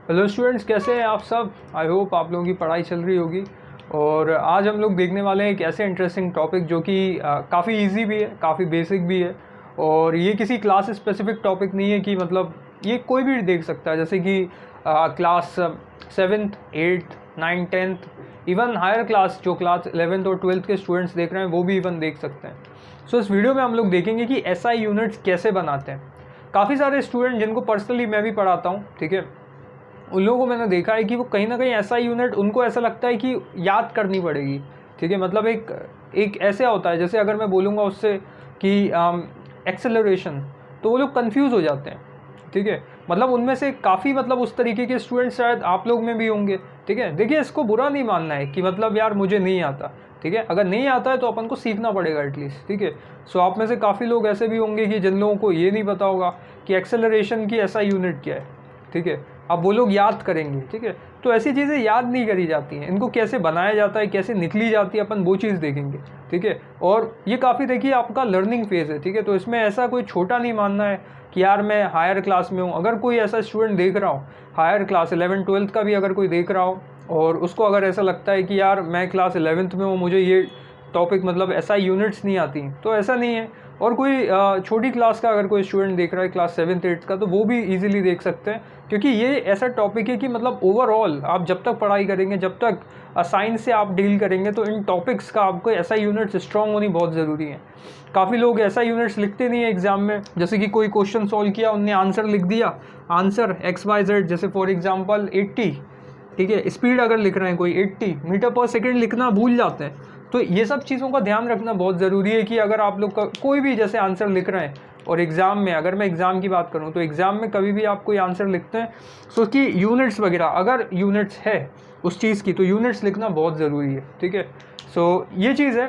Hello students, कैसे हैं आप सब। आई होप आप लोगों की पढ़ाई चल रही होगी। और आज हम लोग देखने वाले हैं एक ऐसे इंटरेस्टिंग टॉपिक जो कि काफ़ी इजी भी है, काफ़ी बेसिक भी है। और ये किसी क्लास स्पेसिफिक टॉपिक नहीं है कि मतलब ये कोई भी देख सकता है, जैसे कि class 7th 8th 9th 10th even higher class, जो क्लास 11th और 12th के स्टूडेंट्स देख रहे हैं वो भी इवन देख सकते हैं। सो इस वीडियो में हम लोग देखेंगे कि एसआई यूनिट्स कैसे बनाते हैं। काफ़ी सारे स्टूडेंट जिनको पर्सनली मैं भी पढ़ाता हूँ, ठीक है, उन लोगों को मैंने देखा है कि वो कहीं ना कहीं ऐसा यूनिट उनको ऐसा लगता है कि याद करनी पड़ेगी। ठीक है, मतलब एक ऐसा होता है, जैसे अगर मैं बोलूँगा उससे कि एक्सेलरेशन, तो वो लोग कंफ्यूज हो जाते हैं। ठीक है, मतलब उनमें से काफ़ी मतलब उस तरीके के स्टूडेंट्स शायद आप लोग में भी होंगे। ठीक है, देखिए इसको बुरा नहीं मानना है कि मतलब यार मुझे नहीं आता। ठीक है, अगर नहीं आता है तो अपन को सीखना पड़ेगा एटलीस्ट। ठीक है, सो आप में से काफ़ी लोग ऐसे भी होंगे कि जिन लोगों को ये नहीं पता होगा कि एक्सेलरेशन की ऐसा यूनिट क्या है। ठीक है, अब वो लोग याद करेंगे। ठीक है, तो ऐसी चीज़ें याद नहीं करी जाती हैं, इनको कैसे बनाया जाता है, कैसे निकली जाती है, अपन वो चीज़ देखेंगे। ठीक है, और ये काफ़ी देखिए आपका लर्निंग फेज़ है। ठीक है, तो इसमें ऐसा कोई छोटा नहीं मानना है कि यार मैं हायर क्लास में हूँ। अगर कोई ऐसा स्टूडेंट देख रहा हो, हायर क्लास 11th 12th का भी अगर कोई देख रहा हो और उसको अगर ऐसा लगता है कि यार मैं क्लास 11th में हूँ, मुझे ये टॉपिक मतलब ऐसा यूनिट्स नहीं आती, तो ऐसा नहीं है। और कोई छोटी क्लास का अगर कोई स्टूडेंट देख रहा है, क्लास 7th 8th का, तो वो भी इजीली देख सकते हैं, क्योंकि ये ऐसा टॉपिक है कि मतलब ओवरऑल आप जब तक पढ़ाई करेंगे, जब तक साइंस से आप डील करेंगे, तो इन टॉपिक्स का आपको ऐसा यूनिट्स स्ट्रॉन्ग होनी बहुत ज़रूरी है। काफ़ी लोग ऐसा यूनिट्स लिखते नहीं है एग्जाम में, जैसे कि कोई क्वेश्चन सॉल्व किया, उनने आंसर लिख दिया, आंसर XYZ, जैसे फॉर एग्जाम्पल 80। ठीक है, स्पीड अगर लिख रहे हैं कोई 80 मीटर पर सेकेंड लिखना भूल जाते हैं। तो ये सब चीज़ों का ध्यान रखना बहुत ज़रूरी है कि अगर आप लोग का कोई भी जैसे आंसर लिख रहे हैं और एग्ज़ाम में, अगर मैं एग्ज़ाम की बात करूं, तो एग्ज़ाम में कभी भी आप कोई आंसर लिखते हैं तो उसकी यूनिट्स वगैरह, अगर यूनिट्स है उस चीज़ की, तो यूनिट्स लिखना बहुत ज़रूरी है। ठीक है, सो ये चीज़ है।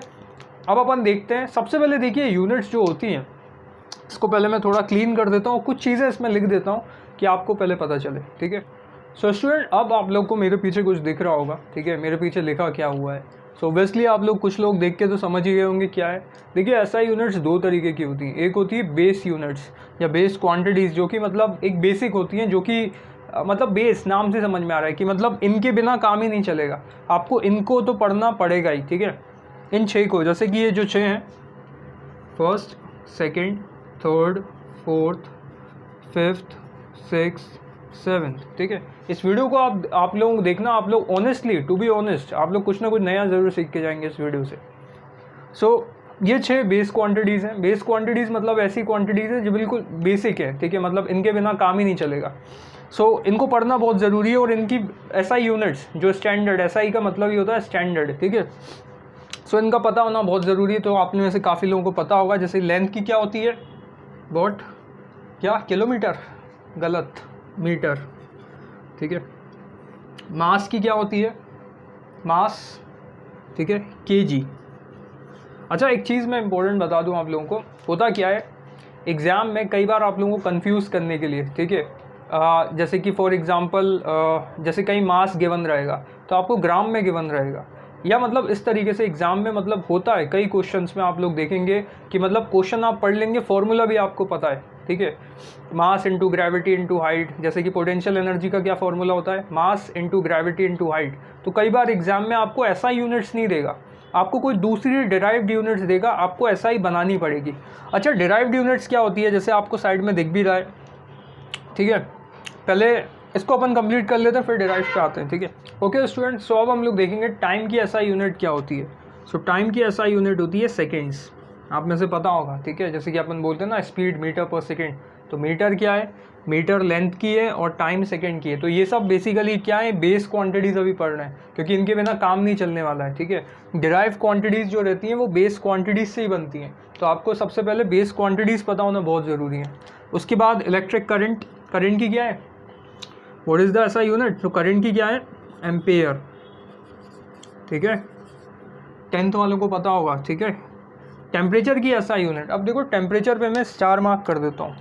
अब अपन देखते हैं, सबसे पहले देखिए यूनिट्स जो होती हैं, इसको पहले मैं थोड़ा क्लीन कर देता हूँ, कुछ चीज़ें इसमें लिख देता हूँ कि आपको पहले पता चले। ठीक है, सो स्टूडेंट, अब आप लोग को मेरे पीछे कुछ दिख रहा होगा। ठीक है, मेरे पीछे लिखा क्या हुआ है। सो ऑब्वियसली आप लोग, कुछ लोग देख के तो समझ ही गए होंगे क्या है। देखिए एसआई यूनिट्स दो तरीके की होती हैं। एक होती है बेस यूनिट्स या बेस क्वांटिटीज़, जो कि मतलब एक बेसिक होती हैं, जो कि मतलब बेस नाम से समझ में आ रहा है कि मतलब इनके बिना काम ही नहीं चलेगा, आपको इनको तो पढ़ना पड़ेगा ही। ठीक है, इन 6 को, जैसे कि ये जो 6 हैं, first, second, third, fourth, fifth, sixth, seventh. ठीक है, इस वीडियो को आप लोग देखना, आप लोग ऑनेस्टली, टू बी ऑनेस्ट, आप लोग कुछ ना कुछ नया ज़रूर सीख के जाएंगे इस वीडियो से। सो ये 6 बेस क्वांटिटीज़ हैं। बेस क्वांटिटीज़ मतलब ऐसी क्वांटिटीज़ है जो बिल्कुल बेसिक है। ठीक है, मतलब इनके बिना काम ही नहीं चलेगा। सो इनको पढ़ना बहुत ज़रूरी है। और इनकी एसआई यूनिट्स जो स्टैंडर्ड, एसआई का मतलब ही होता है स्टैंडर्ड। ठीक है, सो इनका पता होना बहुत ज़रूरी है। तो आपने में से काफ़ी लोगों को पता होगा, जैसे लेंथ की क्या होती है, वॉट, क्या, किलोमीटर, गलत, मीटर। ठीक है, मास की क्या होती है, मास। ठीक है, केजी। अच्छा, एक चीज़ मैं इंपॉर्टेंट बता दूं आप लोगों को, होता क्या है एग्ज़ाम में, कई बार आप लोगों को कंफ्यूज करने के लिए, ठीक है, जैसे कि फॉर एग्जांपल जैसे कहीं मास गिवन रहेगा तो आपको ग्राम में गिवन रहेगा, या मतलब इस तरीके से एग्ज़ाम में मतलब होता है कई क्वेश्चंस में। आप लोग देखेंगे कि मतलब क्वेश्चन आप पढ़ लेंगे, फॉर्मूला भी आपको पता है। ठीक है, mass into gravity into height, जैसे कि पोटेंशियल एनर्जी का क्या फॉर्मूला होता है, mass into gravity into height. तो कई बार एग्जाम में आपको ऐसा यूनिट्स नहीं देगा, आपको कोई दूसरी डिराइव्ड यूनिट्स देगा, आपको ऐसा ही बनानी पड़ेगी। अच्छा, डिराइव्ड यूनिट्स क्या होती है, जैसे आपको साइड में दिख भी रहा है। ठीक है, पहले इसको अपन कंप्लीट कर लेते हैं, फिर डिराइव पे आते हैं। ठीक है, ओके स्टूडेंट, सो अब हम लोग देखेंगे टाइम की एसआई यूनिट क्या होती है। सो टाइम की एसआई यूनिट होती है सेकेंड्स, आप में से पता होगा। ठीक है, जैसे कि अपन बोलते हैं ना स्पीड मीटर पर सेकेंड, तो मीटर क्या है, मीटर लेंथ की है और टाइम सेकेंड की है। तो ये सब बेसिकली क्या है, बेस क्वांटिटीज़ अभी पढ़ रहे हैं, क्योंकि इनके बिना काम नहीं चलने वाला है। ठीक है, डिराइव क्वांटिटीज़ जो रहती हैं वो बेस क्वांटिटीज़ से ही बनती हैं, तो आपको सबसे पहले बेस क्वांटिटीज़ पता होना बहुत ज़रूरी है। उसके बाद इलेक्ट्रिक करंट, करंट की क्या है, what is the SI unit, तो करंट की क्या है, एम्पेयर। ठीक है, 10th वालों को पता होगा। ठीक है, टेम्परेचर की एसआई यूनिट, अब देखो टेम्परेचर पे मैं स्टार मार्क कर देता हूँ।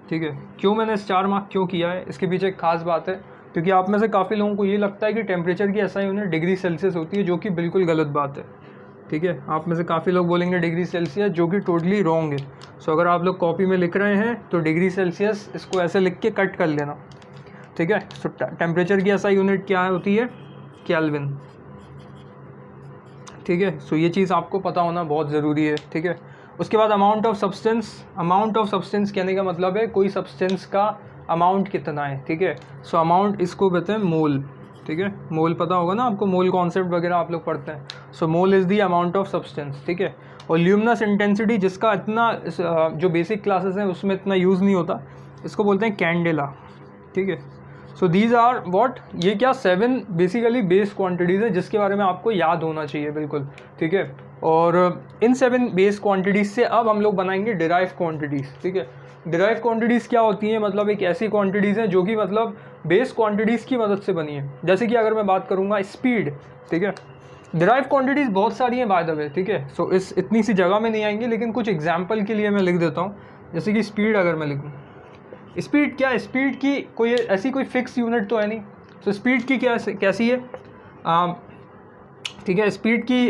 ठीक है, क्यों मैंने स्टार मार्क क्यों किया है, इसके पीछे एक खास बात है, क्योंकि आप में से काफ़ी लोगों को ये लगता है कि टेम्परेचर की एसआई यूनिट डिग्री सेल्सियस होती है, जो कि बिल्कुल गलत बात है। ठीक है, आप में से काफ़ी लोग बोलेंगे डिग्री सेल्सियस, जो कि टोटली रॉन्ग है। सो अगर आप लोग कॉपी में लिख रहे हैं तो डिग्री सेल्सियस इसको ऐसे लिख के कट कर लेना। ठीक है। सो टेम्परेचर की एसआई यूनिट क्या होती है, केल्विन, ठीक है। सो ये चीज़ आपको पता होना बहुत ज़रूरी है, ठीक है। उसके बाद अमाउंट ऑफ सब्सटेंस कहने का मतलब है कोई सब्सटेंस का अमाउंट कितना है, ठीक है। सो अमाउंट इसको कहते हैं मोल, ठीक है। मोल पता होगा ना आपको, मोल कॉन्सेप्ट वगैरह आप लोग पढ़ते हैं। So mole is the amount of substance, ठीक है। और ल्यूमिनस इंटेंसिटी, जिसका इतना जो बेसिक क्लासेस हैं उसमें इतना यूज़ नहीं होता, इसको बोलते हैं कैंडेला, ठीक है। सो दीज आर व्हाट, ये क्या 7 बेसिकली बेस क्वांटिटीज़ है जिसके बारे में आपको याद होना चाहिए बिल्कुल, ठीक है। और इन 7 बेस क्वांटिटीज़ से अब हम लोग बनाएंगे डिराइव क्वांटिटीज़, ठीक है। डिराइव क्वांटिटीज़ क्या होती हैं, मतलब एक ऐसी क्वांटिटीज़ हैं जो कि मतलब बेस क्वांटिटीज़ की मदद से बनी है। जैसे कि अगर मैं बात करूँगा स्पीड, ठीक है। डिराइव क्वांटिटीज़ बहुत सारी हैं बाय द वे, ठीक है। सो इस इतनी सी जगह में नहीं आएंगे, लेकिन कुछ एग्जाम्पल के लिए मैं लिख देता हूँ। जैसे कि स्पीड अगर मैं लिखूँ, स्पीड क्या है, स्पीड की कोई ऐसी कोई फिक्स यूनिट तो है नहीं। तो स्पीड की कैसी है, ठीक है। स्पीड की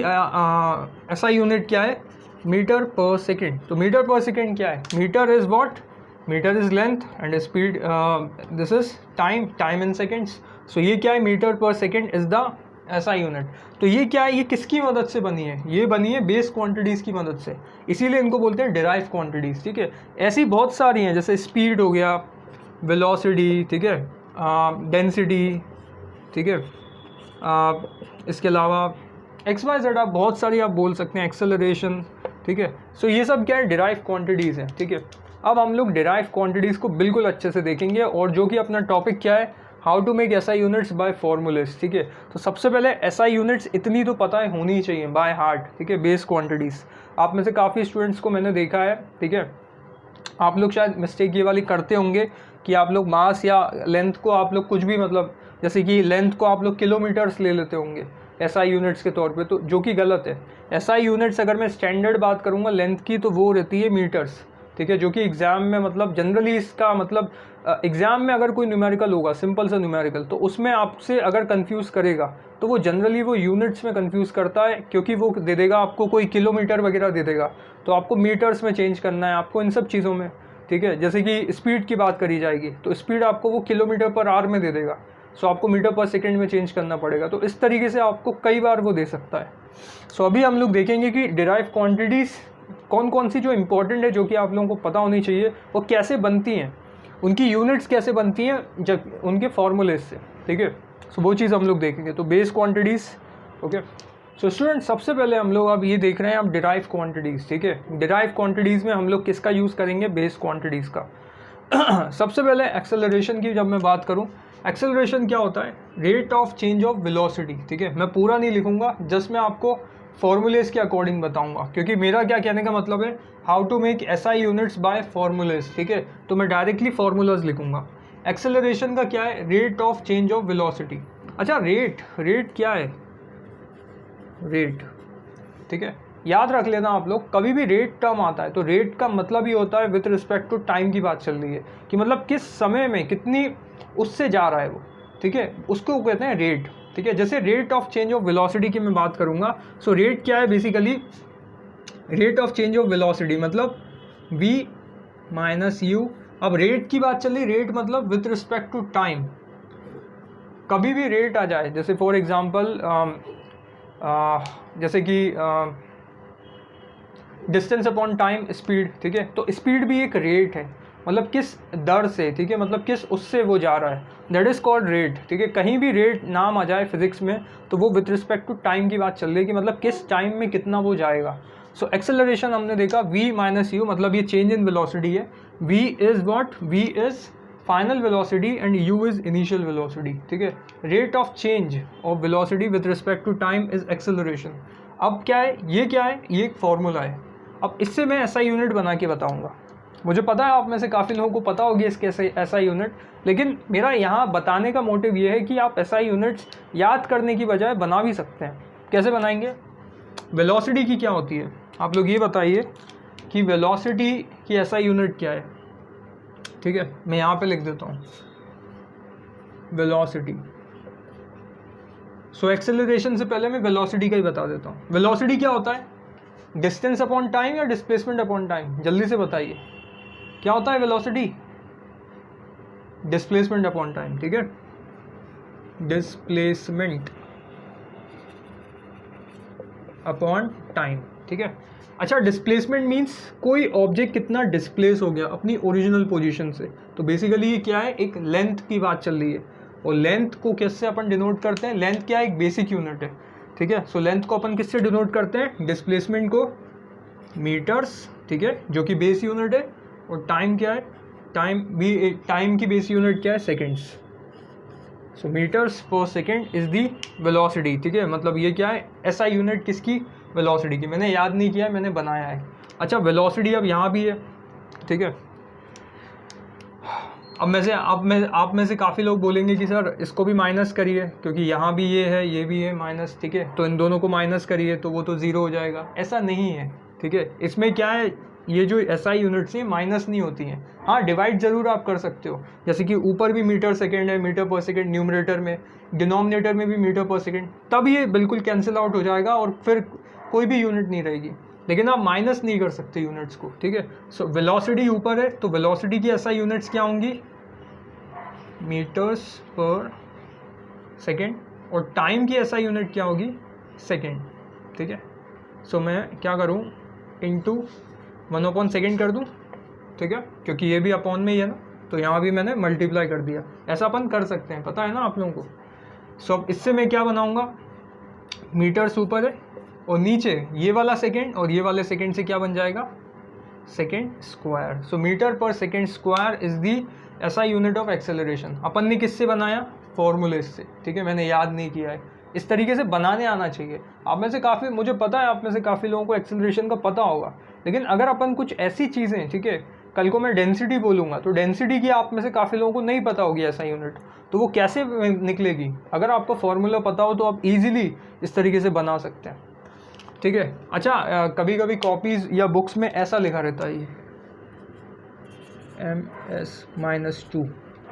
ऐसा यूनिट क्या है, मीटर पर सेकेंड। तो मीटर पर सेकेंड क्या है, meter is what, meter is length and speed this is time in seconds. So ये क्या है, मीटर पर second is the SI unit. तो ये क्या है, ये किसकी मदद से बनी है, ये बनी है बेस क्वांटिटीज़ की मदद से, इसीलिए इनको बोलते हैं डिराइव क्वांटिटीज़, ठीक है। ऐसी बहुत सारी हैं, जैसे स्पीड हो गया, वेलोसिटी, ठीक है, डेंसिटी, ठीक है। इसके अलावा XYZ आप बहुत सारी आप बोल सकते हैं, एक्सेलरेशन, ठीक है। सो ये सब क्या है, डिराइव क्वांटिटीज़ हैं, ठीक है। अब हम लोग डिराइव क्वांटिटीज़ को बिल्कुल अच्छे से देखेंगे, और जो कि अपना टॉपिक क्या है, how to make SI units by formulas, ठीक है। तो सबसे पहले SI यूनिट्स इतनी तो पता है होनी चाहिए बाय हार्ट, ठीक है, बेस क्वांटिटीज़। आप में से काफ़ी स्टूडेंट्स को मैंने देखा है, ठीक है। आप लोग शायद मिस्टेक ये वाली करते होंगे कि आप लोग मास या लेंथ को आप लोग कुछ भी, मतलब जैसे कि लेंथ को आप लोग किलोमीटर्स ले लेते होंगे SI यूनिट्स के तौर पे, तो जो कि गलत है। SI यूनिट्स अगर मैं स्टैंडर्ड बात करूँगा लेंथ की, तो वो रहती है मीटर्स, ठीक है। जो कि एग्ज़ाम में मतलब जनरली इसका मतलब एग्ज़ाम में अगर कोई न्यूमेरिकल होगा, सिंपल सा न्यूमेरिकल, तो उसमें आपसे अगर कंफ्यूज करेगा तो वो जनरली वो यूनिट्स में कंफ्यूज करता है, क्योंकि वो दे देगा आपको कोई किलोमीटर वगैरह दे देगा, तो आपको मीटर्स में चेंज करना है, आपको इन सब चीज़ों में, ठीक है। जैसे कि स्पीड की बात करी जाएगी, तो स्पीड आपको वो किलोमीटर पर आवर में दे देगा, सो आपको मीटर पर सेकेंड में चेंज करना पड़ेगा। तो इस तरीके से आपको कई बार वो दे सकता है। सो अभी हम लोग देखेंगे कि डिराइव क्वांटिटीज़ कौन कौन सी जो इंपॉर्टेंट है, जो कि आप लोगों को पता होनी चाहिए, वो कैसे बनती हैं, उनकी यूनिट्स कैसे बनती हैं जब उनके फॉर्मूलेज से, ठीक है। सो वो चीज़ हम लोग देखेंगे। तो base quantities, okay. So student, सबसे पहले हम लोग अब ये देख रहे हैं आप डिराइव क्वांटिटीज़, ठीक है। डिराइव क्वांटिटीज़ में हम लोग किसका यूज़ करेंगे, बेस क्वांटिटीज़ का। सबसे पहले एक्सेलरेशन की जब मैं बात करूँ, एक्सेलरेशन क्या होता है, rate of change of velocity, ठीक है। मैं पूरा नहीं लिखूंगा, जस्ट मैं आपको फॉर्मूलेज के अकॉर्डिंग बताऊंगा, क्योंकि मेरा क्या कहने का मतलब है, how to make SI units by formulas, ठीक है। तो मैं डायरेक्टली फॉर्मूलाज लिखूंगा। एक्सेलरेशन का क्या है, rate of change of velocity. अच्छा, रेट क्या है, रेट, ठीक है। याद रख लेना आप लोग, कभी भी रेट टर्म आता है तो रेट का मतलब ये होता है विथ रिस्पेक्ट टू टाइम की बात चल रही है, कि मतलब किस समय में कितनी उससे जा रहा है वो, ठीक है, उसको कहते हैं रेट, ठीक है। जैसे rate of change of velocity की मैं बात करूँगा, सो रेट क्या है, basically rate of change of velocity मतलब v माइनस यू। अब रेट की बात चल रही, रेट मतलब विथ रिस्पेक्ट टू टाइम, कभी भी रेट आ जाए, जैसे फॉर एग्जांपल जैसे कि डिस्टेंस अपॉन टाइम स्पीड, ठीक है। तो स्पीड भी एक रेट है, मतलब किस दर से, ठीक है, मतलब किस उससे वो जा रहा है, दैट इज़ कॉल्ड रेट, ठीक है। कहीं भी रेट नाम आ जाए फिजिक्स में तो वो विथ रिस्पेक्ट टू टाइम की बात चल रही है, कि मतलब किस टाइम में कितना वो जाएगा। सो एक्सेलरेशन हमने देखा v माइनस यू, मतलब ये चेंज इन वेलोसिटी है। v is what, v is final velocity and u is initial velocity, ठीक है। Rate of change of velocity with respect to time is acceleration. अब क्या है, ये क्या है, ये एक फॉर्मूला है। अब इससे मैं SI यूनिट बना के बताऊंगा। मुझे पता है आप में से काफ़ी लोगों को पता होगी इसके SI यूनिट, लेकिन मेरा यहाँ बताने का मोटिव ये है कि आप SI यूनिट्स याद करने की बजाय बना भी सकते हैं। कैसे बनाएंगे, वेलोसिटी की क्या होती है, आप लोग ये बताइए कि वेलोसिटी की SI यूनिट क्या है, ठीक है। मैं यहाँ पे लिख देता हूँ वेलोसिटी। सो एक्सेलरेशन से पहले मैं वेलोसिटी का ही बता देता हूँ। वेलोसिटी क्या होता है, डिस्टेंस अपॉन टाइम या डिस्प्लेसमेंट अपॉन टाइम, जल्दी से बताइए क्या होता है वेलोसिटी। डिस्प्लेसमेंट अपॉन टाइम, ठीक है, डिस्प्लेसमेंट अपॉन टाइम, ठीक है। अच्छा, डिस्प्लेसमेंट मीन्स कोई ऑब्जेक्ट कितना डिस्प्लेस हो गया अपनी ओरिजिनल पोजीशन से। तो बेसिकली ये क्या है, एक लेंथ की बात चल रही है, और लेंथ को किससे अपन डिनोट करते हैं, लेंथ क्या है, एक बेसिक यूनिट है, ठीक है। सो लेंथ को अपन किससे डिनोट करते हैं, डिस्प्लेसमेंट को मीटर्स, ठीक है, जो कि बेस यूनिट है, और टाइम क्या है, टाइम की बेस यूनिट क्या है, सेकेंड्स। सो मीटर्स पर सेकेंड इज दी वेलोसिटी, ठीक है। मतलब ये क्या है, एसआई यूनिट किसकी, वेलोसिटी की। मैंने याद नहीं किया, मैंने बनाया है। अच्छा, वेलोसिटी अब यहाँ भी है, ठीक है। आप में से काफ़ी लोग बोलेंगे कि सर इसको भी माइनस करिए, क्योंकि यहाँ भी ये है, ये भी है माइनस, ठीक है, तो इन दोनों को माइनस करिए तो वो तो ज़ीरो हो जाएगा। ऐसा नहीं है, ठीक है। इसमें क्या है, ये जो एसआई यूनिट्स हैं माइनस नहीं होती हैं। हाँ, डिवाइड ज़रूर आप कर सकते हो, जैसे कि ऊपर भी मीटर सेकेंड है, मीटर पर सेकेंड न्यूमरेटर में, डिनोमिनेटर में भी मीटर पर सेकेंड, तब ये बिल्कुल कैंसिल आउट हो जाएगा और फिर कोई भी यूनिट नहीं रहेगी। लेकिन आप माइनस नहीं कर सकते यूनिट्स को, ठीक है। सो वेलोसिटी ऊपर है, तो वेलोसिटी की एसआई यूनिट्स क्या होंगी, मीटर्स पर सेकेंड, और टाइम की एसआई यूनिट क्या होगी, सेकेंड, ठीक है। सो मैं क्या करूँ, इंटू 1/2 सेकेंड कर दूँ, ठीक है, क्योंकि ये भी अपॉन में ही है ना, तो यहाँ भी मैंने मल्टीप्लाई कर दिया। ऐसा अपन कर सकते हैं, पता है ना आप लोगों को। सो अब इससे मैं क्या बनाऊँगा, मीटर्स ऊपर है और नीचे ये वाला सेकेंड, और ये वाले सेकेंड से क्या बन जाएगा, सेकेंड स्क्वायर। सो मीटर पर second square is the SI unit of acceleration. अपन ने किससे बनाया, फॉर्मूले से, ठीक है, मैंने याद नहीं किया है। इस तरीके से बनाने आना चाहिए। आप में से काफ़ी, मुझे पता है आप में से काफ़ी लोगों को एक्सेलरेशन का पता होगा, लेकिन अगर अपन कुछ ऐसी चीज़ें, ठीक है, कल को मैं डेंसिटी बोलूँगा तो डेंसिटी की आप में से काफ़ी लोगों को नहीं पता होगी एसआई यूनिट, तो वो कैसे निकलेगी। अगर आपको फॉर्मूला पता हो तो आप इजीली इस तरीके से बना सकते हैं, ठीक है। अच्छा, कभी कभी कॉपीज़ या बुक्स में ऐसा लिखा रहता है ये MS-2,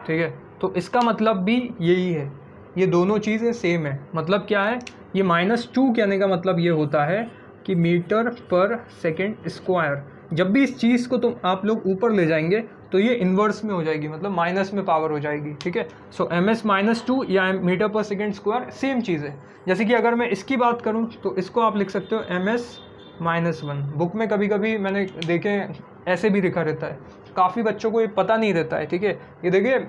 ठीक है, तो इसका मतलब भी यही है, ये दोनों चीज़ें सेम है। मतलब क्या है, ये -2 कहने का मतलब ये होता है कि मीटर पर सेकेंड स्क्वायर, जब भी इस चीज़ को तुम आप लोग ऊपर ले जाएंगे तो ये इन्वर्स में हो जाएगी, मतलब माइनस में पावर हो जाएगी, ठीक है। सो MS-2 या मीटर पर सेकेंड स्क्वायर सेम चीज़ है। जैसे कि अगर मैं इसकी बात करूं तो इसको आप लिख सकते हो MS-1। बुक में कभी कभी मैंने देखे ऐसे भी लिखा रहता है, काफ़ी बच्चों को ये पता नहीं रहता है, ठीक है। ये देखिए,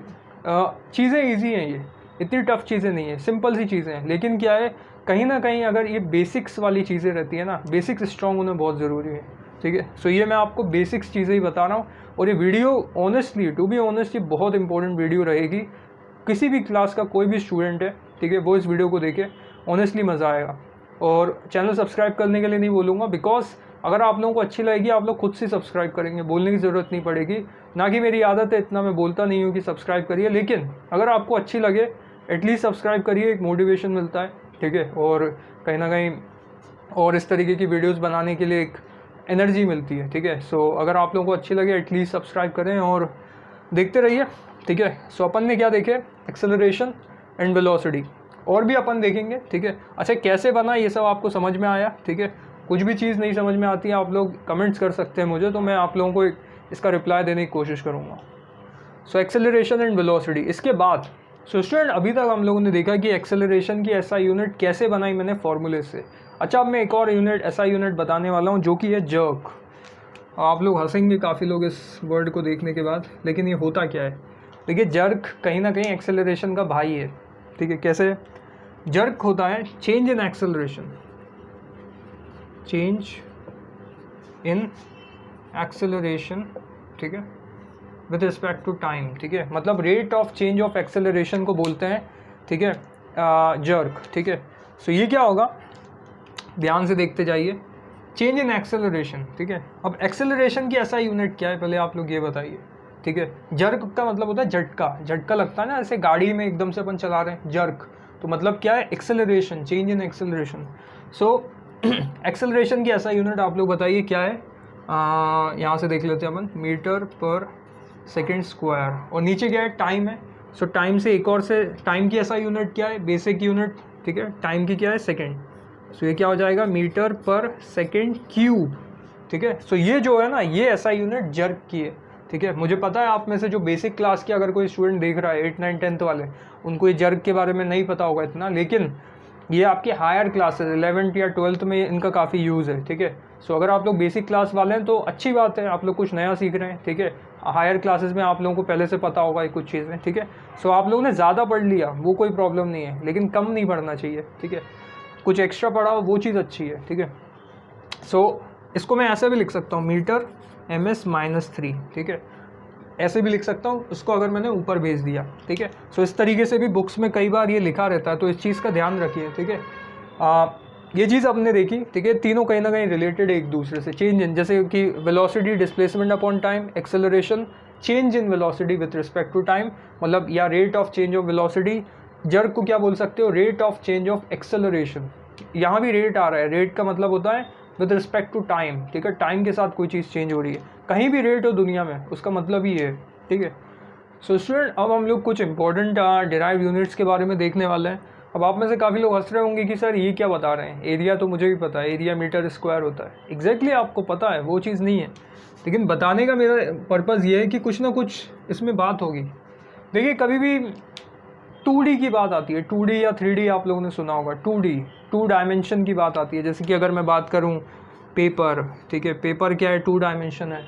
चीज़ें ईजी हैं, ये इतनी टफ चीज़ें नहीं है, सिंपल सी चीज़ें हैं, लेकिन क्या है, कहीं ना कहीं अगर ये बेसिक्स वाली चीज़ें रहती है ना, बेसिक्स स्ट्रॉन्ग होना बहुत ज़रूरी है, ठीक है। सो ये मैं आपको बेसिक्स चीज़ें ही बता रहा हूँ, और ये video honestly, to be honest, ये बहुत इंपॉर्टेंट वीडियो रहेगी। किसी भी क्लास का कोई भी स्टूडेंट है, ठीक है, वो इस वीडियो को देखे, ऑनेस्टली मज़ा आएगा। और चैनल सब्सक्राइब करने के लिए नहीं बोलूँगा, बिकॉज अगर आप लोगों को अच्छी लगेगी आप लोग खुद से सब्सक्राइब करेंगे, बोलने की ज़रूरत नहीं पड़ेगी। ना कि मेरी आदत है, इतना मैं बोलता नहीं हूँ कि सब्सक्राइब करिए, लेकिन अगर आपको अच्छी लगे एटलीस्ट सब्सक्राइब करिए, एक मोटिवेशन मिलता है, ठीक है, और कहीं ना कहीं और इस तरीके की वीडियोस बनाने के लिए एक एनर्जी मिलती है, ठीक है। सो अगर आप लोगों को अच्छी लगे एटलीस्ट सब्सक्राइब करें और देखते रहिए, ठीक है। सो अपन ने क्या देखे, एक्सेलरेशन एंड वेलोसिटी, और भी अपन देखेंगे, ठीक है। अच्छा, कैसे बना ये सब आपको समझ में आया, ठीक है। कुछ भी चीज़ नहीं समझ में आती है आप लोग कमेंट्स कर सकते हैं मुझे, तो मैं आप लोगों को इसका रिप्लाई देने की कोशिश करूँगा। सो एक्सेलरेशन एंड वेलोसिटी, इसके बाद सो स्टूडेंट अभी तक हम लोगों ने देखा कि एक्सेलरेशन की एसआई यूनिट कैसे बनाई मैंने फॉर्मूले से। अच्छा, अब मैं एक और यूनिट, एसआई यूनिट बताने वाला हूँ, जो कि है जर्क। आप लोग हंसेंगे काफ़ी लोग इस वर्ड को देखने के बाद, लेकिन ये होता क्या है, देखिए, जर्क कहीं ना कहीं एक्सेलरेशन का भाई है, ठीक है। कैसे, जर्क होता है change in acceleration, change in acceleration, ठीक है, विद रिस्पेक्ट टू टाइम, ठीक है। मतलब rate of change of acceleration को बोलते हैं, ठीक है, जर्क, ठीक है। सो ये क्या होगा, ध्यान से देखते जाइए, चेंज इन एक्सेलरेशन, ठीक है। अब एक्सेलरेशन की ऐसा यूनिट क्या है, पहले आप लोग ये बताइए, ठीक है। जर्क का मतलब होता है झटका, झटका लगता है ना, ऐसे गाड़ी में एकदम से अपन चला रहे हैं, जर्क, तो मतलब क्या है, एक्सेलरेशन, चेंज इन एक्सेलरेशन। सो एक्सेलरेशन की ऐसा यूनिट आप लोग बताइए क्या है, यहाँ से देख लेते हैं अपन, मीटर पर सेकेंड स्क्वायर, और नीचे क्या है, टाइम है। सो टाइम से एक और से, टाइम की ऐसा यूनिट क्या है, बेसिक यूनिट, ठीक है, टाइम की क्या है, सेकेंड। सो ये क्या हो जाएगा, मीटर पर सेकेंड क्यूब, ठीक है। सो ये जो है ना, ये ऐसा यूनिट जर्क की है। ठीक है। मुझे पता है आप में से जो बेसिक क्लास के अगर कोई स्टूडेंट देख रहा है 8, 9, 10th वाले, उनको ये जर्ग के बारे में नहीं पता होगा इतना, लेकिन ये आपके हायर क्लासेस 11th या 12th में इनका काफ़ी यूज़ है, ठीक है। सो अगर आप लोग बेसिक क्लास वाले हैं तो अच्छी बात है, आप लोग कुछ नया सीख रहे हैं, ठीक है। हायर क्लासेस में आप लोगों को पहले से पता होगा ये कुछ चीज़ें, ठीक है। सो आप लोगों ने ज़्यादा पढ़ लिया वो कोई प्रॉब्लम नहीं है, लेकिन कम नहीं पढ़ना चाहिए, ठीक है। कुछ एक्स्ट्रा पढ़ा हो वो चीज़ अच्छी है, ठीक है। सो इसको मैं ऐसे भी लिख सकता हूँ मीटर ms-3, ठीक है, ऐसे भी लिख सकता हूँ उसको अगर मैंने ऊपर भेज दिया, ठीक है। सो इस तरीके से भी बुक्स में कई बार ये लिखा रहता है, तो इस चीज़ का ध्यान रखिए, ठीक है। ये चीज़ आपने देखी, ठीक है, तीनों कहीं ना कहीं रिलेटेड है एक दूसरे से। चेंज इन, जैसे कि velocity displacement upon time, acceleration, change in velocity with respect to time, मतलब या rate of change of velocity. Jerk को क्या बोल सकते हो, rate of change of acceleration. यहाँ भी रेट आ रहा है, रेट का मतलब होता है विद रिस्पेक्ट टू टाइम, ठीक है, टाइम के साथ कोई चीज़ चेंज हो रही है, कहीं भी रेट हो दुनिया में उसका मतलब ही है, ठीक है। सो स्टूडेंट, अब हम लोग कुछ इंपॉर्टेंट डिराइव्ड यूनिट्स के बारे में देखने वाले हैं। अब आप में से काफ़ी लोग हंस रहे होंगे कि सर ये क्या बता रहे हैं, एरिया तो मुझे भी पता है, एरिया मीटर स्क्वायर होता है। एग्जैक्टली आपको पता है, वो चीज़ नहीं है, लेकिन बताने का मेरा पर्पज़ ये है कि कुछ ना कुछ इसमें बात होगी। देखिए, कभी भी 2D की बात आती है, 2D या 3D आप लोगों ने सुना होगा, 2D 2 डायमेंशन की बात आती है। जैसे कि अगर मैं बात करूं पेपर, ठीक है, पेपर क्या है, 2 डायमेंशन है।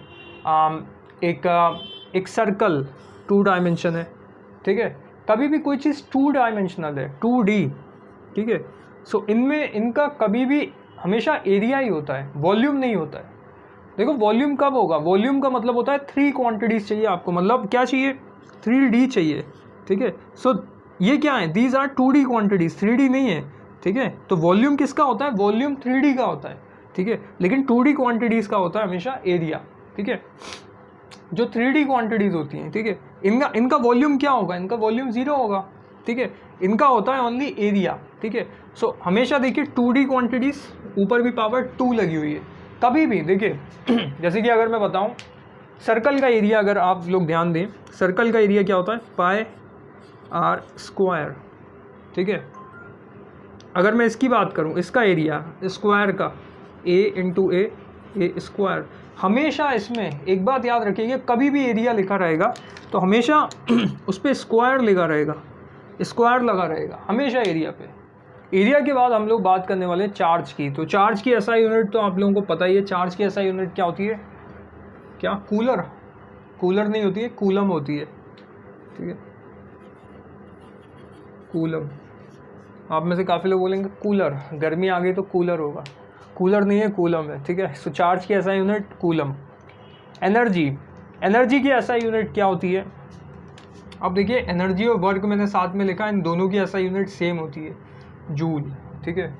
एक सर्कल 2 डायमेंशन है, ठीक है। कभी भी कोई चीज़ 2 डायमेंशनल है, 2D, ठीक है। सो इनमें इनका कभी भी हमेशा एरिया ही होता है, वॉल्यूम नहीं होता है। देखो वॉल्यूम कब होगा, वॉल्यूम का मतलब होता है 3 क्वांटिटीज़ चाहिए आपको, मतलब क्या चाहिए, 3D चाहिए, ठीक है। सो ये क्या है, these are 2D quantities, 3D नहीं है, ठीक है। तो वॉल्यूम किसका होता है, वॉल्यूम 3D का होता है, ठीक है, लेकिन 2D क्वांटिटीज़ का होता है हमेशा एरिया, ठीक है। जो 3D क्वांटिटीज़ होती हैं, ठीक है, इनका वॉल्यूम क्या होगा, इनका वॉल्यूम 0 होगा, ठीक है। इनका होता है ओनली एरिया, ठीक है। सो हमेशा देखिए 2D क्वांटिटीज़ ऊपर भी पावर 2 लगी हुई है। कभी भी देखिए जैसे कि अगर मैं बताऊं सर्कल का एरिया, अगर आप लोग ध्यान दें, सर्कल का एरिया क्या होता है, पाई आर स्क्वायर, ठीक है। अगर मैं इसकी बात करूं, इसका एरिया स्क्वायर का a इंटू ए स्क्वायर, हमेशा इसमें एक बात याद रखिएगा, कभी भी एरिया लिखा रहेगा तो हमेशा उस पर स्क्वायर लिखा रहेगा, स्क्वायर लगा रहेगा हमेशा एरिया पे। एरिया के बाद हम लोग बात करने वाले हैं चार्ज की। तो चार्ज की एसआई यूनिट तो आप लोगों को पता ही है, चार्ज की एसआई यूनिट क्या होती है, क्या, कूलर, कूलर नहीं होती है, कूलम होती है, ठीक है, कूलम। आप में से काफ़ी लोग बोलेंगे कूलर, गर्मी आ गई तो कूलर होगा, कूलर नहीं है, कूलम है, ठीक है। सो चार्ज की SI unit coulomb. Energy, energy की एसआई यूनिट क्या होती है, अब देखिए एनर्जी और वर्क मैंने साथ में लिखा, इन दोनों की एसआई यूनिट सेम होती है, जूल, ठीक है।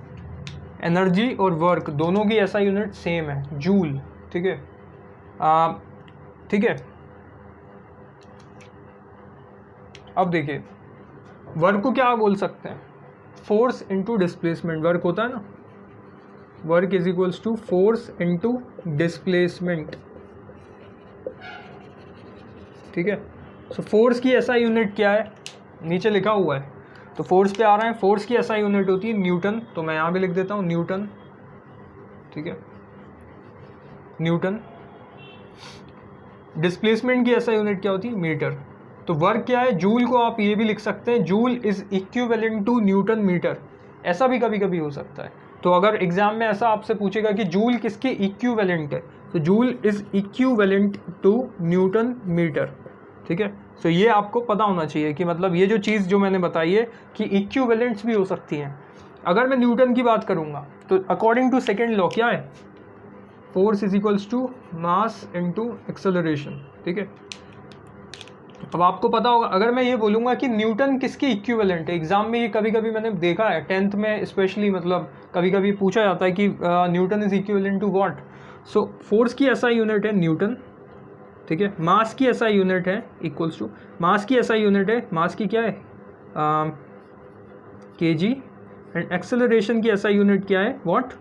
एनर्जी और वर्क दोनों की एसआई यूनिट सेम है, जूल, ठीक है, ठीक है। अब देखिए वर्क को क्या बोल सकते हैं, फोर्स इनटू डिस्प्लेसमेंट, वर्क होता है ना, work is equals to force into displacement, ठीक है। सो फोर्स की एसआई यूनिट क्या है, नीचे लिखा हुआ है, तो फोर्स पे आ रहा है, फोर्स की एसआई यूनिट होती है न्यूटन, तो मैं यहाँ भी लिख देता हूँ न्यूटन, ठीक है, न्यूटन। डिस्प्लेसमेंट की एसआई यूनिट क्या होती है, मीटर। तो वर्क क्या है, जूल को आप ये भी लिख सकते हैं, joule is equivalent to newton metre, ऐसा भी कभी कभी हो सकता है। तो अगर एग्जाम में ऐसा आपसे पूछेगा कि जूल किसके इक्विवेलेंट है, तो joule is equivalent to newton metre, ठीक है। सो ये आपको पता होना चाहिए कि मतलब ये जो चीज़ जो मैंने बताई है कि इक्विवेलेंट्स भी हो सकती हैं। अगर मैं न्यूटन की बात करूँगा तो अकॉर्डिंग टू सेकेंड लॉ क्या है, force is equals to mass into acceleration, ठीक है। अब आपको पता होगा, अगर मैं ये बोलूँगा कि न्यूटन किसकी इक्विवेलेंट है, एग्जाम में ये कभी कभी मैंने देखा है 10th में स्पेशली, मतलब कभी कभी पूछा जाता है कि newton is equivalent to what. So force की एसआई यूनिट है न्यूटन, ठीक है। मास की एसआई यूनिट है इक्वल्स टू, मास की एसआई यूनिट है, मास की क्या है, केजी, एंड एक्सेलरेशन की एसआई यूनिट क्या है, व्हाट,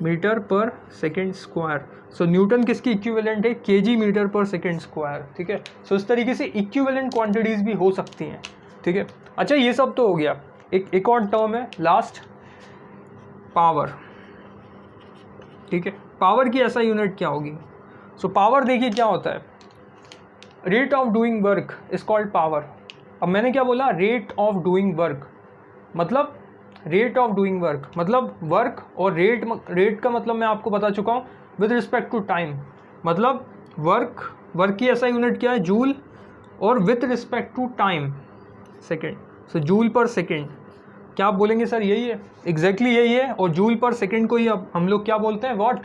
मीटर पर सेकेंड स्क्वायर। सो न्यूटन किसकी इक्विवेलेंट है, केजी मीटर पर सेकेंड स्क्वायर, ठीक है। सो इस तरीके से इक्विवेलेंट क्वांटिटीज़ भी हो सकती हैं, ठीक है। अच्छा ये सब तो हो गया, एक और टर्म है लास्ट, पावर, ठीक है। पावर की एसआई यूनिट क्या होगी, सो पावर देखिए क्या होता है, rate of doing work is called power. अब मैंने क्या बोला, रेट ऑफ डूइंग वर्क, मतलब रेट ऑफ डूइंग वर्क मतलब वर्क, और रेट का मतलब मैं आपको बता चुका हूँ विद रिस्पेक्ट टू टाइम, मतलब वर्क की ऐसा यूनिट क्या है, जूल, और with respect to time second, so joule per second. क्या आप बोलेंगे सर यही है? एग्जैक्टली यही है, और जूल पर सेकेंड को ही अब हम लोग क्या बोलते हैं, वॉट,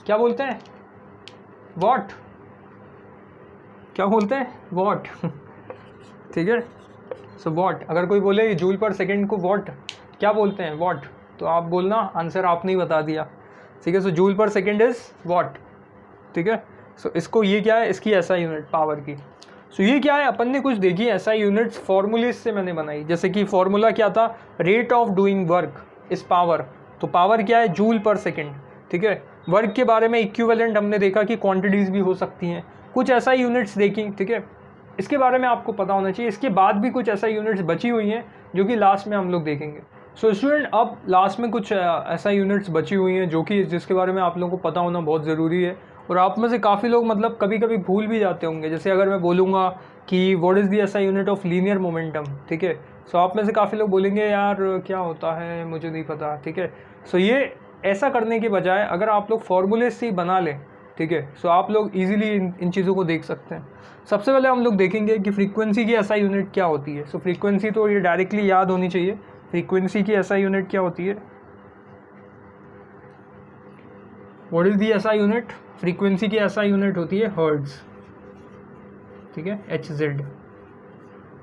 क्या बोलते हैं, वॉट, क्या बोलते हैं, वॉट ठीक है, सो वॉट, अगर कोई बोले जूल पर सेकेंड को वॉट क्या बोलते हैं, वॉट, तो आप बोलना आंसर आपने ही बता दिया, ठीक है। So joule per second is watt, ठीक है। सो इसको, ये क्या है, इसकी ऐसा यूनिट पावर की। सो ये क्या है, अपन ने कुछ देखी ऐसा यूनिट्स फॉर्मूले से मैंने बनाई, जैसे कि फॉर्मूला क्या था, rate of doing work is power, तो पावर क्या है, जूल पर सेकेंड, ठीक है। वर्क के बारे में इक्विवेलेंट हमने देखा कि क्वांटिटीज़ भी हो सकती हैं, कुछ ऐसा यूनिट्स देखी, ठीक है। इसके बारे में आपको पता होना चाहिए। इसके बाद भी कुछ ऐसा यूनिट्स बची हुई हैं जो कि लास्ट में हम लोग देखेंगे। सो स्टूडेंट, अब लास्ट में कुछ ऐसा यूनिट्स बची हुई हैं जो कि जिसके बारे में आप लोगों को पता होना बहुत ज़रूरी है, और आप में से काफ़ी लोग मतलब कभी कभी भूल भी जाते होंगे। जैसे अगर मैं बोलूँगा कि व्हाट इज़ दी ऐसा यूनिट ऑफ लीनियर मोमेंटम, ठीक है, सो आप में से काफ़ी लोग बोलेंगे यार क्या होता है, मुझे नहीं पता, ठीक है। सो ये ऐसा करने के बजाय अगर आप लोग फॉर्मूले से ही बना लें, ठीक है, सो आप लोग ईजिली इन चीज़ों को देख सकते हैं। सबसे पहले हम लोग देखेंगे कि फ्रीक्वेंसी की ऐसा यूनिट क्या होती है। सो फ्रीक्वेंसी तो ये डायरेक्टली याद होनी चाहिए, फ्रीक्वेंसी की ऐसा यूनिट क्या होती है, व्हाट इज़ दी ऐसा यूनिट, फ्रीक्वेंसी की ऐसा यूनिट होती है हर्ट्ज़, ठीक है, HZ।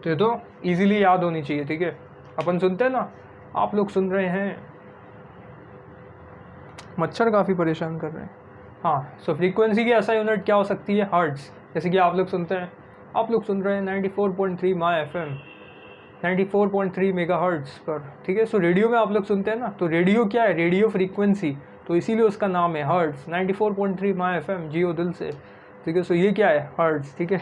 तो ये तो इजीली याद होनी चाहिए, ठीक है। अपन सुनते हैं ना, आप लोग सुन रहे हैं, मच्छर काफ़ी परेशान कर रहे हैं, हाँ। सो फ्रीक्वेंसी की ऐसा यूनिट क्या हो सकती है, हर्ट्ज़। जैसे कि आप लोग सुनते हैं, आप लोग सुन रहे हैं 94.3 माई FM, 94.3 मेगाहर्ट्ज़ पर, ठीक है। सो रेडियो में आप लोग सुनते हैं ना, तो रेडियो क्या है, रेडियो फ्रीक्वेंसी, तो इसीलिए उसका नाम है हर्ट्ज़। 94.3 माई FM, जियो दिल से, ठीक है। सो ये क्या है, हर्ट्ज़, ठीक है।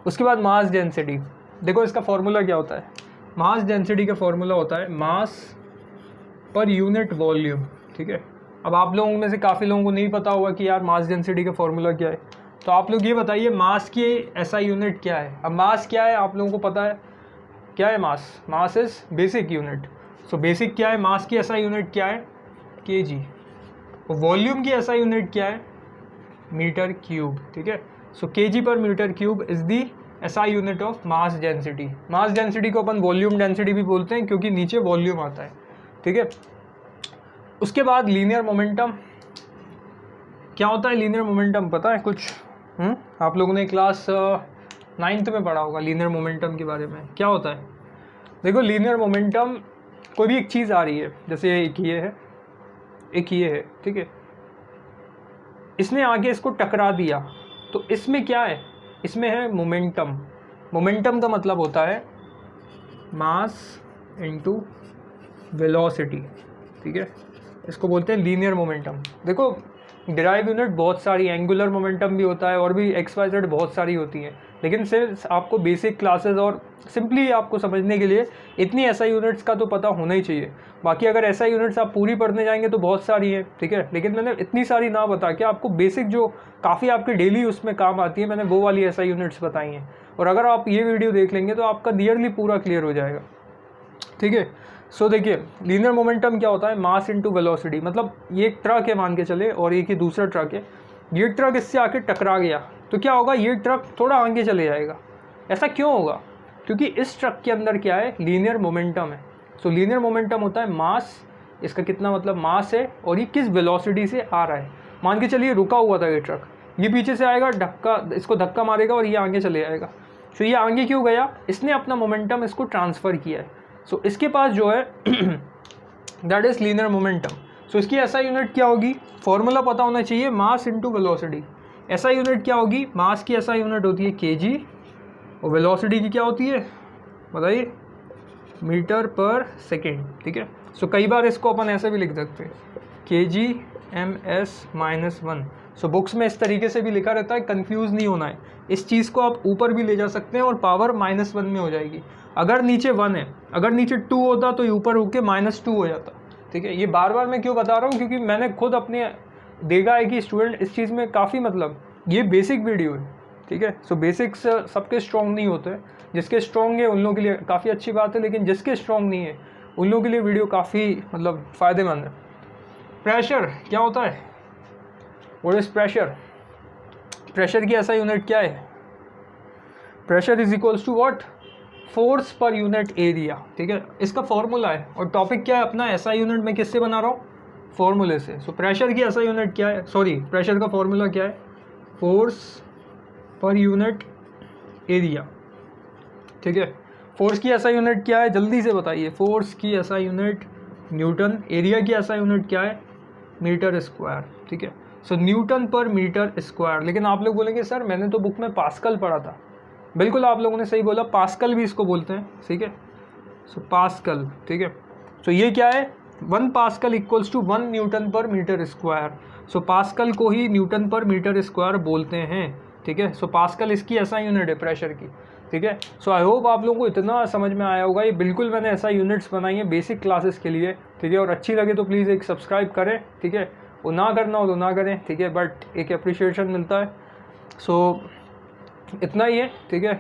उसके बाद मास डेंसिटी, देखो इसका फॉर्मूला क्या होता है, मास डेंसिटी का फॉर्मूला होता है मास पर यूनिट वॉल्यूम, ठीक है। अब आप लोगों में से काफ़ी लोगों को नहीं पता होगा कि यार मास डेंसिटी का फॉर्मूला क्या है, तो आप लोग ये बताइए मास की ऐसा यूनिट क्या है। अब मास क्या है आप लोगों को पता है, क्या है mass, mass is basic unit. So basic क्या है, मास की ऐसा यूनिट क्या है, kg। वॉल्यूम की ऐसा यूनिट क्या है, मीटर क्यूब, ठीक है। सो kg पर मीटर क्यूब इज दी ऐसा unit of mass density. Mass density को अपन वॉल्यूम डेंसिटी भी बोलते हैं क्योंकि नीचे वॉल्यूम आता है, ठीक है। उसके बाद लीनियर मोमेंटम, क्या होता है लीनियर मोमेंटम, पता है कुछ? आप लोगों ने क्लास 9th में पढ़ा होगा लीनियर मोमेंटम के बारे में। क्या होता है, देखो लीनियर मोमेंटम, कोई भी एक चीज़ आ रही है, जैसे एक ये है, एक ये है, ठीक है, इसने आगे इसको टकरा दिया, तो इसमें क्या है, इसमें है मोमेंटम। मोमेंटम का मतलब होता है मास इनटू वेलोसिटी, ठीक है, इसको बोलते हैं लीनियर मोमेंटम। देखो डिराइव यूनिट बहुत सारी, एंगुलर मोमेंटम भी होता है और भी XYZ बहुत सारी होती हैं, लेकिन सिर्फ आपको बेसिक क्लासेस और सिंपली आपको समझने के लिए इतनी ऐसा यूनिट्स का तो पता होना ही चाहिए। बाकी अगर ऐसा यूनिट्स आप पूरी पढ़ने जाएंगे तो बहुत सारी है, ठीक है, लेकिन मैंने इतनी सारी ना बता के आपको बेसिक जो काफ़ी आपके डेली उसमें काम आती है, मैंने वो वाली ऐसा यूनिट्स बताई हैं। और अगर आप ये वीडियो देख लेंगे तो आपका नियरली पूरा क्लियर हो जाएगा, ठीक है। सो देखिए लीनियर मोमेंटम क्या होता है, मास इनटू वेलोसिटी। मतलब ये एक ट्रक है मान के चले, और एक ही दूसरा ट्रक है, ये ट्रक इससे आके टकरा गया तो क्या होगा, ये ट्रक थोड़ा आगे चले जाएगा। ऐसा क्यों होगा, क्योंकि इस ट्रक के अंदर क्या है, लीनियर मोमेंटम है। सो लीनियर मोमेंटम होता है मास, इसका कितना मतलब मास है, और ये किस वेलोसिटी से आ रहा है। मान के चलिए रुका हुआ था ये ट्रक, ये पीछे से आएगा, धक्का, इसको धक्का मारेगा और ये आगे चले जाएगा। सो ये आगे क्यों गया, इसने अपना मोमेंटम इसको ट्रांसफ़र किया है। सो इसके पास जो है दैट इज़ लीनियर मोमेंटम। सो इसकी ऐसा यूनिट क्या होगी, फॉर्मूला पता होना चाहिए, मास इनटू वेलोसिटी। ऐसा यूनिट क्या होगी, मास की ऐसा यूनिट होती है kg, और वेलोसिटी की क्या होती है बताइए, मीटर पर सेकेंड, ठीक है। सो कई बार इसको अपन ऐसे भी लिख सकते हैं kg/(-1). सो बुक्स में इस तरीके से भी लिखा रहता है, कंफ्यूज नहीं होना है। इस चीज़ को आप ऊपर भी ले जा सकते हैं और पावर -1 में हो जाएगी। अगर नीचे 1 है, अगर नीचे 2 होता तो ऊपर होके -2 हो जाता, ठीक है। ये बार बार मैं क्यों बता रहा हूँ, क्योंकि मैंने खुद अपने देखा है कि स्टूडेंट इस चीज़ में काफ़ी, मतलब ये बेसिक वीडियो है, ठीक है। सो बेसिक्स सबके स्ट्रॉन्ग नहीं होते, जिसके स्ट्रॉन्ग है उन लोगों के लिए काफ़ी अच्छी बात है, लेकिन जिसके स्ट्रॉन्ग नहीं है उन लोगों के लिए वीडियो काफ़ी मतलब फ़ायदेमंद है। प्रेशर क्या होता है? What is pressure? प्रेशर की ऐसा यूनिट क्या है? Pressure is equals to what? Force पर यूनिट एरिया, ठीक है। इसका फॉर्मूला है और टॉपिक क्या है अपना? ऐसा यूनिट मैं किससे बना रहा हूँ? फॉर्मूले से। सो प्रेशर की ऐसा यूनिट क्या है? सॉरी, प्रेशर का फॉर्मूला क्या है? फोर्स पर यूनिट एरिया, ठीक है। फोर्स की ऐसा यूनिट क्या है? जल्दी से बताइए। फोर्स की ऐसा यूनिट न्यूटन, एरिया की ऐसा यूनिट क्या है? मीटर स्क्वायर, ठीक है। सो न्यूटन पर मीटर स्क्वायर। लेकिन आप लोग बोलेंगे सर मैंने तो बुक में पास्कल पढ़ा था। बिल्कुल आप लोगों ने सही बोला, पास्कल भी इसको बोलते हैं, ठीक है। सो पास्कल, ठीक है। सो ये क्या है? 1 पास्कल इक्वल्स टू 1 न्यूटन पर मीटर स्क्वायर। सो पास्कल को ही न्यूटन पर मीटर स्क्वायर बोलते हैं, ठीक है। सो पास्कल इसकी ऐसा यूनिट है प्रेशर की, ठीक है। सो आई होप आप लोगों को इतना समझ में आया होगा। ये बिल्कुल मैंने ऐसा यूनिट्स बनाई है बेसिक क्लासेस के लिए, ठीक है। और अच्छी लगे तो प्लीज़ एक सब्सक्राइब करें, ठीक है। और ना करना हो तो ना करें, ठीक है, बट एक अप्रिशिएशन मिलता है। सो इतना ही है, ठीक है।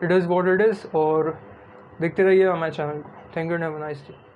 It is what it is. और देखते रहिए हमारे चैनल को। Thank you, have a nice day.